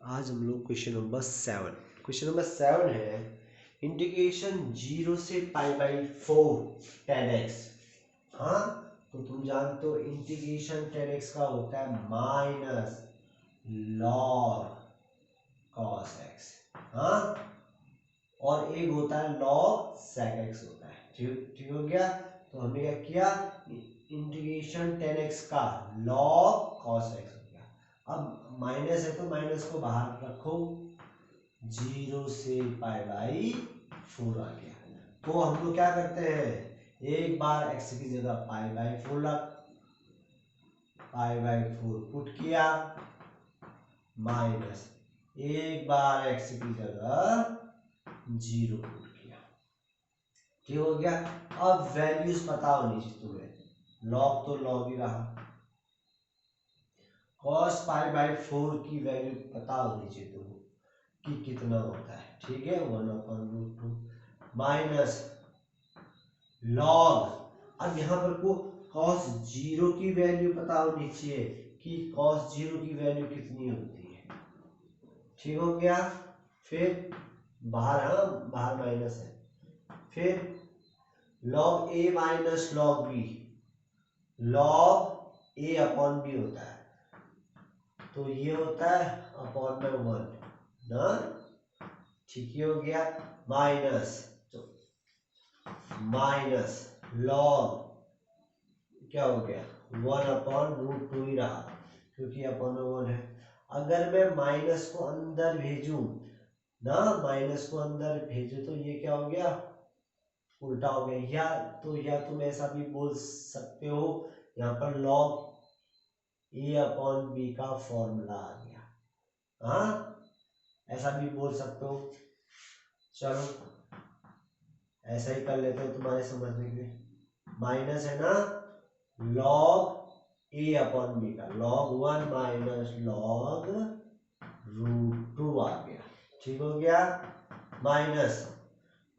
आज हम लोग क्वेश्चन नंबर 7 है इंटीग्रेशन 0 से π/4 tan x। हाँ, तो तुम जानते हो इंटीग्रेशन tan x का होता है माइनस log cos x। हाँ, और एक होता है log sec x होता है। ठीक ठीक हो गया। तो हमने क्या किया, इंटीग्रेशन tan x का log cos x हो गया। अब माइनस है तो माइनस को बाहर रखो, 0 से π/4 आ गया। तो हम लोग क्या करते हैं, एक बार x की जगह π/4 पुट किया, माइनस एक बार x की जगह 0 पुट किया। ठीक हो गया। अब वैल्यूज पता होनी चाहिए तुम्हें, लॉग तो लॉग ही रहा, cos π/4 की वैल्यू पता होनी चाहिए तुमको कि कितना होता है। ठीक है, 1/√2 माइनस लॉग, अब यहाँ पर को cos 0 की वैल्यू पता होनी चाहिए कि cos 0 की वैल्यू कितनी होती है। ठीक हो गया। फिर बाहर, हाँ बाहर माइनस है, फिर log a minus log b, log a upon b होता है, तो ये होता है अपॉन में 1 ना। ठीक हो गया। माइनस माइनस लॉग क्या हो गया, 1/√2 ही रहा क्योंकि अपॉन में 1 है। अगर मैं माइनस को अंदर भेजूं ना, माइनस को अंदर भेजूं तो ये क्या हो गया, उल्टा हो गया। या तुम ऐसा भी बोल सकते हो, यहाँ पर log a/b का फॉर्मूला आ गया। हाँ, ऐसा भी बोल सकते हो। चलो ऐसा ही कर लेते हो तुम्हारे समझने के लिए। माइनस है ना, log a/b का log 1 माइनस log √2 आ गया। ठीक हो गया। माइनस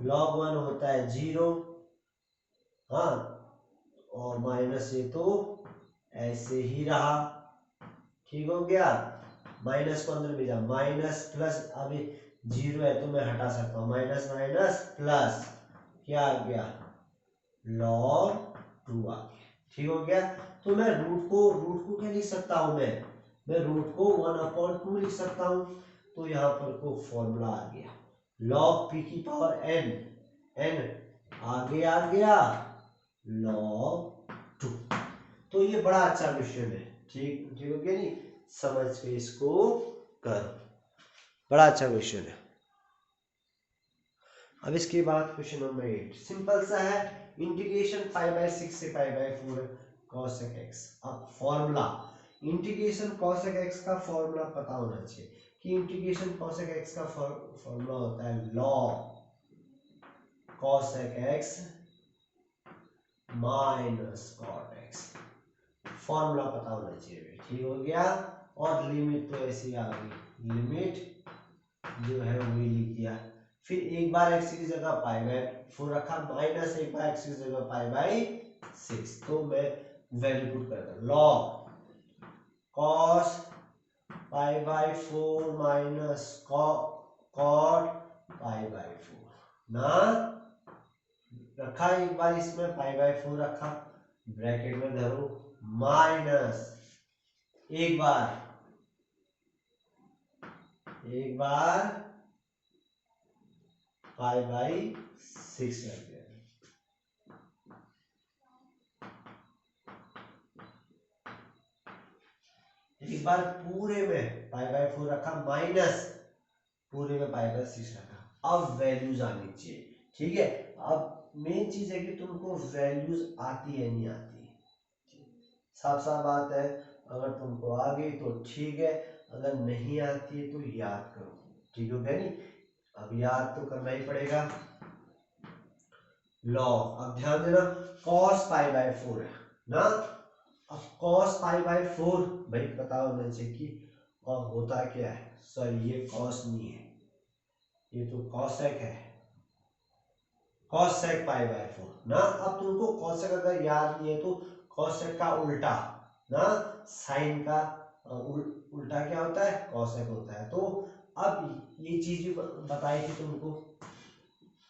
log 1 होता है 0, हाँ, और माइनस ये तो ऐसे ही रहा। ठीक हो गया। माइनस को अंदर भेजा, माइनस प्लस, अभी 0 है तो मैं हटा सकता हूँ, माइनस माइनस प्लस क्या आ गया, log 2 आ गया। ठीक हो गया। तो मैं रूट को क्या लिख सकता हूँ, मैं रूट को 1/2 लिख सकता हूँ। तो यहाँ पर को फॉर्मूला आ गया, log p की पावर n आगे आ गया log 2। तो ये बड़ा अच्छा क्वेश्चन है। ठीक ठीक हो गया नहीं, समझ के इसको करो, बड़ा अच्छा क्वेश्चन है। अब इसके बाद क्वेश्चन नंबर 8 सिंपल सा है, इंटीग्रेशन 5/6 से π/4 cosec x। अब फॉर्मूला, इंटीग्रेशन cosec x का फॉर्मूला पता होना चाहिए कि इंटीग्रेशन cosec x का फॉर्मूला होता है log cosec x minus cot x। Formula पता होना चाहिए। ठीक हो गया। और लिमिट तो ऐसी आ गई, लिमिट जो है वही लिख दिया। फिर एक बार x की जगह π/4 रखा, माइनस एक बार x की जगह π/6। तो मैं वैल्यू पुट करता हूं, log cos π/4 माइनस cot π/4 ना रखा, एक बार इसमें π/4 रखा, ब्रैकेट में धरो, माइनस एक बार π/6 रख दिया। एक बार पूरे में π/4 रखा, माइनस पूरे में π/6 रखा। अब वैल्यूज आनी चाहिए। ठीक है। अब मेन चीज है कि तुमको वैल्यूज आती है नहीं आती, साफ साफ बात है। अगर तुमको आ गई तो ठीक है, अगर नहीं आती है तो याद करो। ठीक हो गया नहीं, अब याद तो करना ही पड़ेगा। लॉग, अब ध्यान देना, cos π/4 है ना। अब cos π/4 भाई पता होना चाहिए कि और होता क्या है। सॉरी, ये cos नहीं है, ये तो cosec है, cosec π/4 ना। अब तुमको cosec अगर याद नहीं है तो cosec का उल्टा ना, साइन का उल्टा क्या होता है, कॉसेक होता है। तो अब ये चीज भी बताई थी तुमको,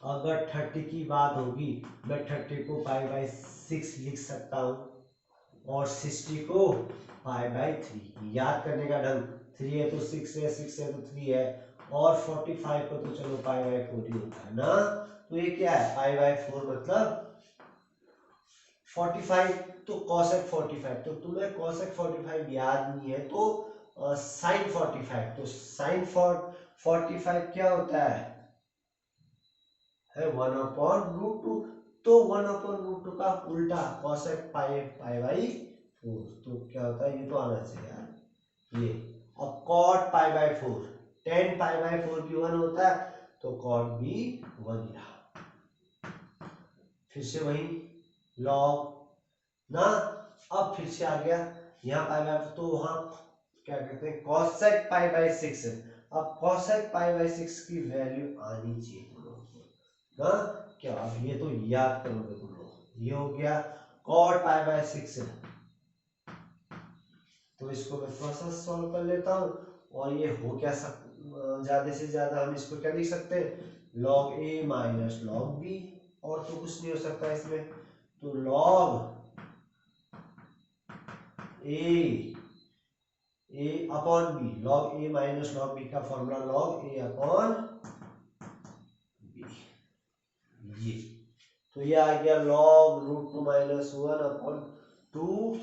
अगर 30 की बात होगी, मैं 30 को π/6 लिख सकता हूँ और 60 को π/3। याद करने का ढंग, 3 है तो 6 है, 6 है तो 3 है, और 45 को तो चलो π/4 ही होता है ना। तो ये क्या है, π/4 मतलब 45, तो cosec 45, तो तुम्हें cosec 45 याद नहीं है तो sin 45, तो sin 45 क्या होता है 1/√2, तो 1/√2 का उल्टा cosec π/4, तो क्या होता है, ये तो आना चाहिए यार ये। और cot π/4, tan π/4 भी 1 होता है, तो cot भी 1 ही रहा। फिर से वही log ना, अब फिर से आ गया यहाँ π/4, तो वहां क्या कहते हैं cosec π/6 है। अब cosec π/6 की वैल्यू आनी चाहिए तुम लोगों को ना, क्या अब ये तो याद करोगे तुम लोग। ये हो गया cot π/6 है, तो इसको मैं थोड़ा सा सॉल्व कर लेता हूँ। और ये हो क्या ज्यादा से ज्यादा हम इसको क्या लिख सकते हैं, log a minus log b, और तो कुछ नहीं हो सकता इसमें, तो log a upon b, log a minus log b का formula log a upon b, ये तो ये आ गया log √2 माइनस 1 अपॉन 2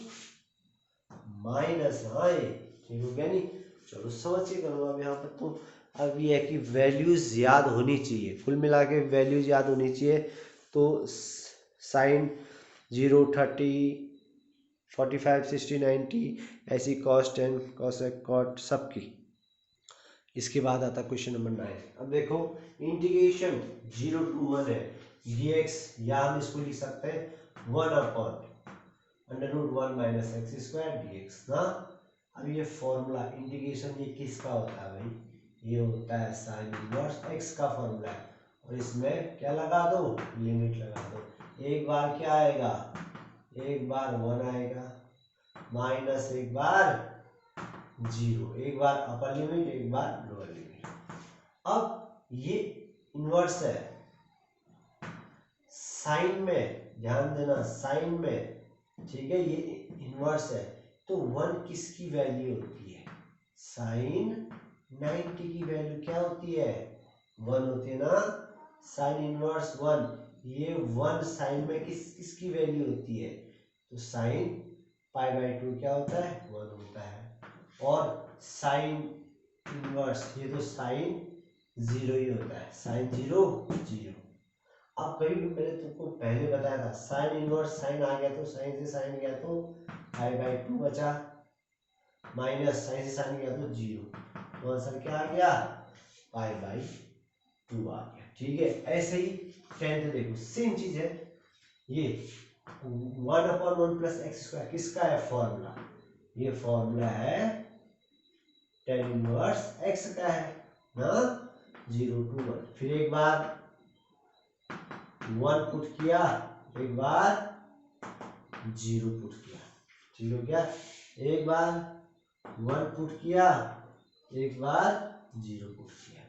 माइनस, हाँ ये ठीक हो गया नहीं। चलो समझिए करो अब यहाँ पर, तो अब ये है कि वैल्यूज याद होनी चाहिए, कुल मिला के वैल्यूज याद होनी चाहिए। तो साइन 0, 30, 45, 60, 90 ऐसी cos 10 cosec cot सबकी। इसके बाद आता क्वेश्चन नंबर 9। अब देखो इंटीग्रेशन 0 to 1 है dx, या हम इसको लिख सकते हैं 1/√1 माइनस एक्स स्क्वायर dx ना। अब ये फॉर्मूला इंटीग्रेशन ये किसका होता है भाई, ये होता है साइन इनवर्स x का फॉर्मूला है, और इसमें क्या लगा दो, लिमिट लगा दो। एक बार क्या आएगा, एक बार 1 आएगा, माइनस एक बार 0, एक बार अपर लिमिट एक बार लोअर लिमिट। अब ये इनवर्स है, साइन में ध्यान देना, साइन में ठीक है, ये इनवर्स है, तो 1 किसकी वैल्यू होती है, साइन 90 की वैल्यू क्या होती है, 1 होती है ना। साइन इनवर्स 1, ये 1 साइन में किसकी वैल्यू होती है, तो साइन π/2 क्या होता है, 1 होता है। और साइन इनवर्स ये तो साइन 0 ही होता है, साइन 0 0। अब कभी भी मैंने तुमको पहले बताया था, साइन इनवर्स साइन आ गया तो साइन से साइन गया तो π/2 बचा, माइनस साइन से साइन गया तो 0, तो आंसर क्या आ गया, π/2 आ गया। ठीक है, ऐसे ही टेंथ देखो सेम चीज है, ये 1/1 प्लस एक्स स्क्वायर किसका है फॉर्मूला, ये फॉर्मूला है tan इनवर्स x का है ना, 0 to 1। फिर एक बार 1 पुट किया, एक बार 0 पुट किया, ठीक हो गया। एक बार 1 पुट किया, एक बार 0 पुट किया,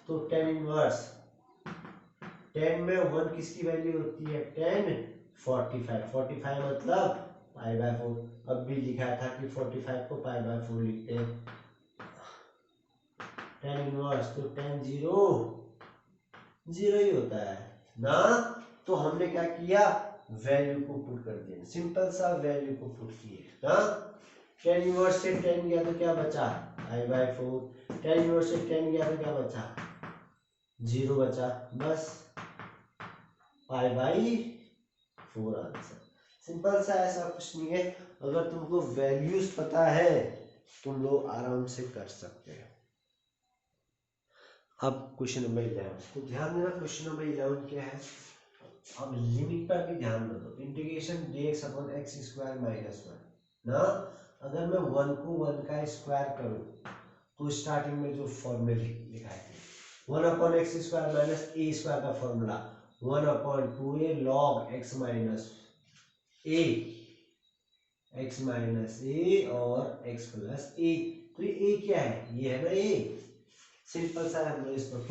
तो tan इनवर्स 10 में 1 किसकी वैल्यू होती है, 10 45, 45 मतलब π/4। अब भी लिखा था कि 45 को π/4 लिखते हैं, tan इनवर्स तो tan 0 0 ही होता है ना। तो हमने क्या किया, वैल्यू को पुट कर दिया, सिंपल सा वैल्यू को पुट किए ना। tan इनवर्स से tan गया तो क्या बचा, π/4, tan इनवर्स से tan गया तो क्या बचा, 0 बचा, बस π/4 आंसर। सिंपल सा, ऐसा कुछ नहीं है। अगर तुमको वैल्यूज पता है तुम लोग आराम से कर सकते हैं। अब क्वेश्चन नंबर 11, तो ध्यान देना क्वेश्चन नंबर 11 क्या है। अब लिमिट पर भी ध्यान दो, integration dx upon x square minus 1 ना। अगर मैं 1 को 1 का स्क्वायर करूं तो स्टार्टिंग में जो फॉर्मूले लिखाए थे 1 upon x square minus a square का formula 1/2a log x minus a, x minus a और x प्लस ए, तो ये ए क्या है, ये है ना ए, सिंपल सा हम लोग इसमें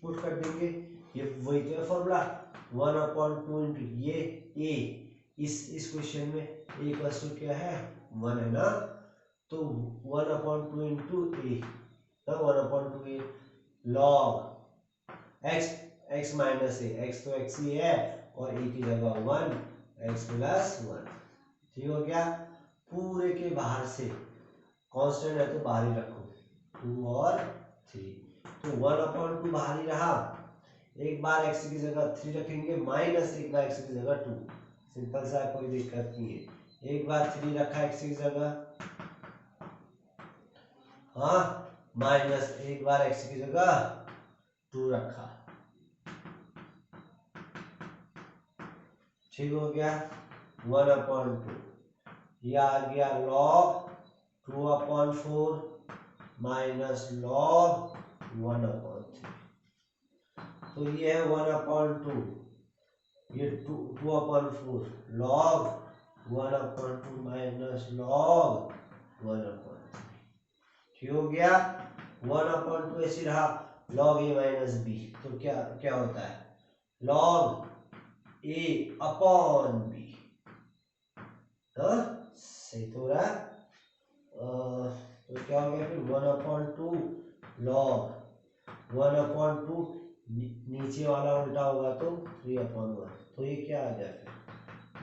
पुट कर देंगे, ये वही तो है फॉर्मूला 1/2 इंटू ये ए, इस क्वेश्चन में ए इक्वल्स टू क्या है 1 है ना, तो 1/2 इंटू ए, 1/2 ए लॉग एक्स माइनस ए, एक्स तो एक्स ही है और ए की जगह 1, एक्स प्लस 1, ठीक हो गया। पूरे के बाहर से कांस्टेंट है तो बाहर ही रखो, 2 और 3, तो 1/2 बाहर ही रहा, एक बार एक्स की जगह 3 रखेंगे माइनस एक बार एक्स की जगह 2, सिंपल सा, कोई दिक्कत नहीं है, एक बार 3 रखा एक्स की जगह, हाँ, माइनस एक बार एक्स की जगह 2 रखा, ठीक हो गया। 1/2 ये आ गया लॉग 2/4 माइनस लॉग 1/3, तो ये है 1/2, ये 2/4 लॉग 1/2 माइनस लॉग 1/3, ठीक हो गया। 1/2 ऐसे रहा, लॉग ए माइनस बी, तो क्या क्या होता है लॉग ए अपॉन बी, हाँ सही तो रहा, तो क्या हो गया फिर 1/2 लॉग 1/2, नीचे वाला उल्टा होगा तो 3/1, तो ये क्या आ गया फिर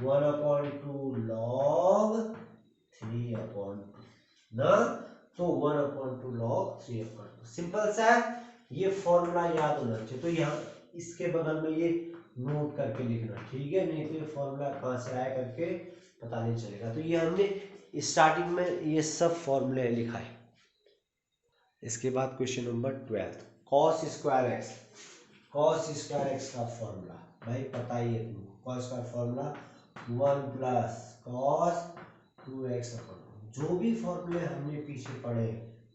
1/2 लॉग 3/2 ना, तो 1/2 लॉग 3/2, सिंपल सा है, ये फॉर्मूला याद होना चाहिए, तो यहाँ इसके बगल में ये नोट करके लिखना, ठीक है, नहीं तो ये फॉर्मूला कहाँ से आया करके पता नहीं चलेगा। तो ये हमने स्टार्टिंग में ये सब फॉर्मूले लिखा है। इसके बाद question number 12, cos square x, cos square x का फॉर्मूला भाई पता ही है तुमको, कॉस का फॉर्मूला 1 प्लस कॉस 2x, जो भी फॉर्मूले हमने पीछे पढ़े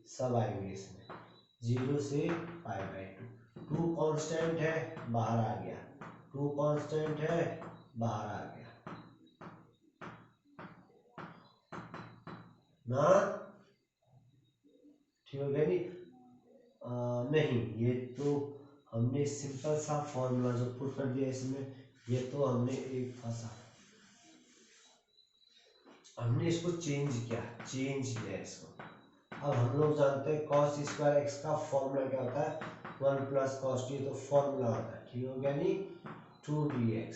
सब आएंगे इसमें, 0 से π/2, 2 कांस्टेंट है बाहर आ गया, 2 कांस्टेंट है बाहर आ गया ना, ठीक हो गया नहीं, ये तो हमने सिंपल सा फॉर्मूला जो पुट कर दिया इसमें, ये तो हमने एक फंसा, हमने इसको चेंज किया इसको। अब हम लोग जानते हैं कॉस स्क्वायर एक्स का फॉर्मूला क्या होता है 1 प्लस कॉस, ये तो फॉर्मूला होता है, ठीक हो गया नहीं 2dx,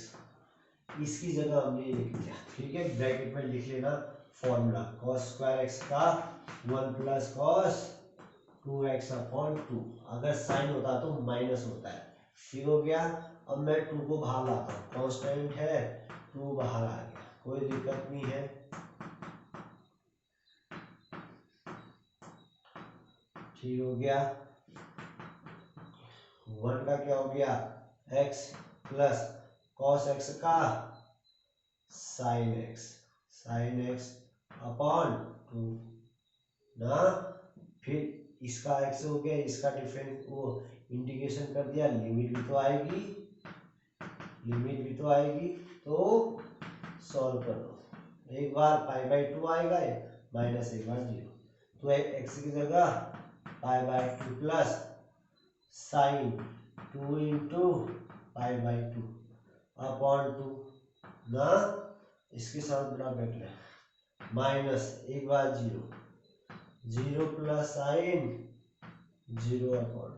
इसकी जगह हमने लिख दिया, ठीक है, ब्रैकेट में लिख लेना फॉर्मूला कॉस स्क्वायर एक्स का 1 प्लस कॉस 2x/2, अगर साइन होता तो माइनस होता है, ठीक हो गया। अब मैं 2 को बाहर लाता हूँ, कांस्टेंट है 2 बाहर आ गया, कोई दिक्कत नहीं है, ठीक हो गया। 1 का क्या हो गया x प्लस कॉस एक्स का साइन एक्स अपॉन 2 ना, फिर इसका x हो गया, इसका डिफरेंस वो इंटीग्रेशन कर दिया, लिमिट भी तो आएगी, तो सॉल्व कर दो, एक बार π/2 आएगा माइनस एक बार 0, तो x की जगह π/2 प्लस साइन 2 इंटू π/2 अपॉन 2 ना, इसके साथ बड़ा ब्रैकेट माइनस एक बार 0 प्लस साइन 0 अपॉन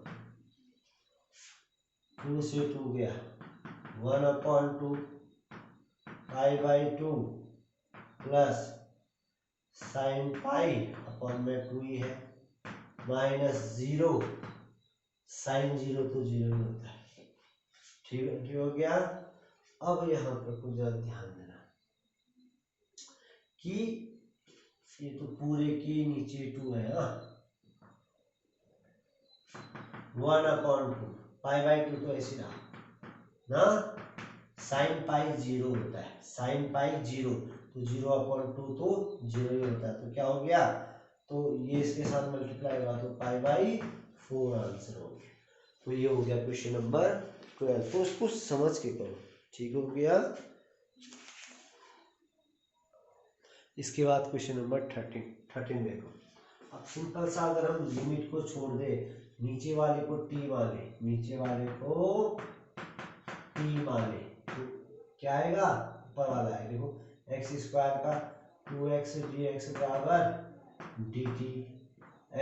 2 से 2 गया 1/2 π/2 प्लस साइन पाई अपॉन में 2 ही है माइनस 0 साइन 0 तो 0 ही होता है, ठीक हो गया। अब यहाँ पर कुछ ध्यान देना कि ये तो पूरे के नीचे 2 है ना, 1/2 π/2 तो ऐसे रहा ना, साइन पाई 0 होता है, साइन पाई 0 तो 0/2 तो 0 ही होता है, तो क्या हो गया, तो ये इसके साथ मल्टीप्लाई होगा तो π/4 आंसर हो गया। तो ये हो गया क्वेश्चन नंबर 12, तो उसको समझ के करो, ठीक हो गया। इसके बाद क्वेश्चन नंबर 13 देखो, अब सिंपल सा अगर हम लिमिट को छोड़ दे, नीचे वाले को टी माने, नीचे वाले को टी माने, तो क्या आएगा, ऊपर वाला है देखो एक्स स्क्वायर का 2x dx बराबर dt,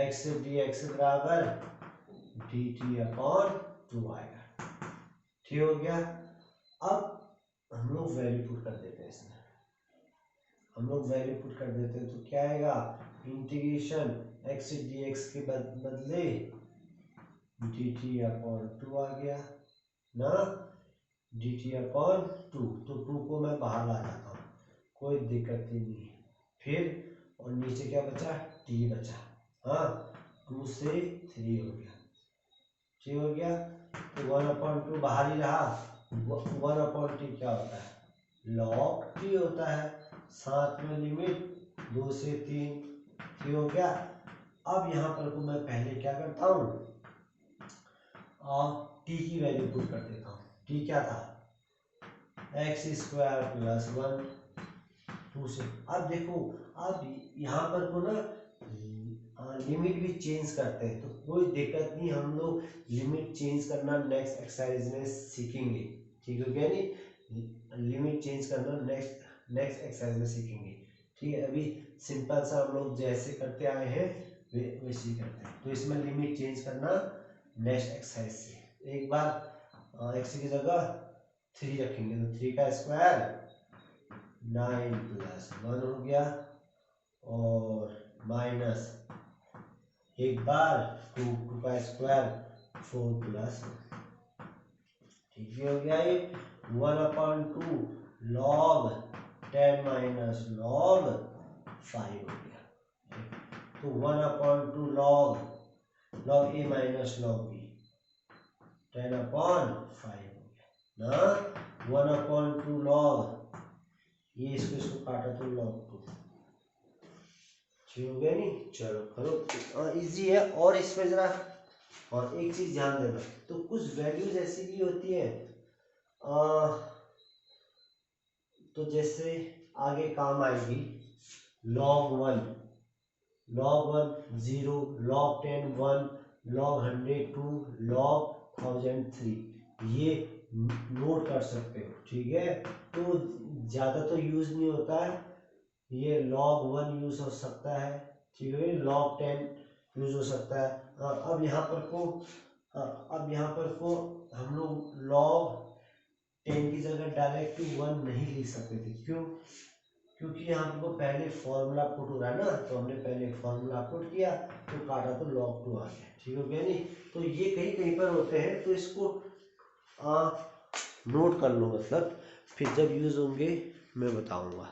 x dx बराबर dt अपॉन 2 आएगा। ठीक हो गया। अब हम लोग वैल्यू पुट कर देते हैं इसमें, हम लोग वैल्यू पुट कर देते हैं तो क्या आएगा, इंटीग्रेशन x dx के बदले dt अपॉन 2 आ गया ना, dt अपॉन 2, तो 2 को मैं बाहर ला जाता हूँ, कोई दिक्कत ही नहीं है। फिर और नीचे क्या बचा, t बचा, हाँ 2 से 3 हो गया, ठीक हो गया। तो 1/2 बाहर ही रहा, 1/t क्या होता है, log t होता है, साथ में लिमिट 2 से 3, ठीक हो गया। अब यहाँ पर को मैं पहले क्या करता हूँ, t की वैल्यू पुट कर देता हूँ। t क्या था, x स्क्वायर प्लस 1, 2 से। अब देखो अब यहाँ पर को ना लिमिट भी चेंज करते हैं, तो कोई दिक्कत नहीं, हम लोग लिमिट चेंज करना नेक्स्ट एक्सरसाइज में सीखेंगे, ठीक हो गया नहीं, लिमिट चेंज करना नेक्स्ट एक्सरसाइज में सीखेंगे, ठीक है। अभी सिंपल सा हम लोग जैसे करते आए हैं वैसे ही करते हैं, तो इसमें लिमिट चेंज करना नेक्स्ट एक्सरसाइज से। एक बार x की जगह 3 रखेंगे, तो 3 का स्क्वायर 9 प्लस 1 हो गया, और माइनस एक बार 2 का स्क्वायर 4 प्लस 1, ठीक हो गया। ये 1/2 log 10 माइनस log 5 हो गया, तो 1/2 log a minus log b 10/5 हो गया ना, 1/2 log ये इसको काटा तो log 2, ठीक हो गया नहीं। चलो करो, इजी है। और इसमें जरा और एक चीज ध्यान देना, तो कुछ वैल्यूज ऐसी भी होती है तो जैसे आगे काम आएगी log 1 0, log 10 1, log 100 2, log 1000 3, ये नोट कर सकते हो, ठीक है। तो ज्यादा तो यूज नहीं होता है, ये log 1 यूज हो सकता है, ठीक है, log 10 यूज हो सकता है। अब यहाँ पर को हम लोग log 10 की जगह डायरेक्ट 1 नहीं लिख सकते थे, क्यों, क्योंकि यहाँ पर पहले फॉर्मूला पुट हो रहा है ना, तो हमने पहले फॉर्मूला पुट किया तो काटा तो log 2 आ गया, ठीक हो गया नहीं। तो ये कहीं कहीं पर होते हैं, तो इसको नोट कर लो, मतलब फिर जब यूज होंगे मैं बताऊंगा।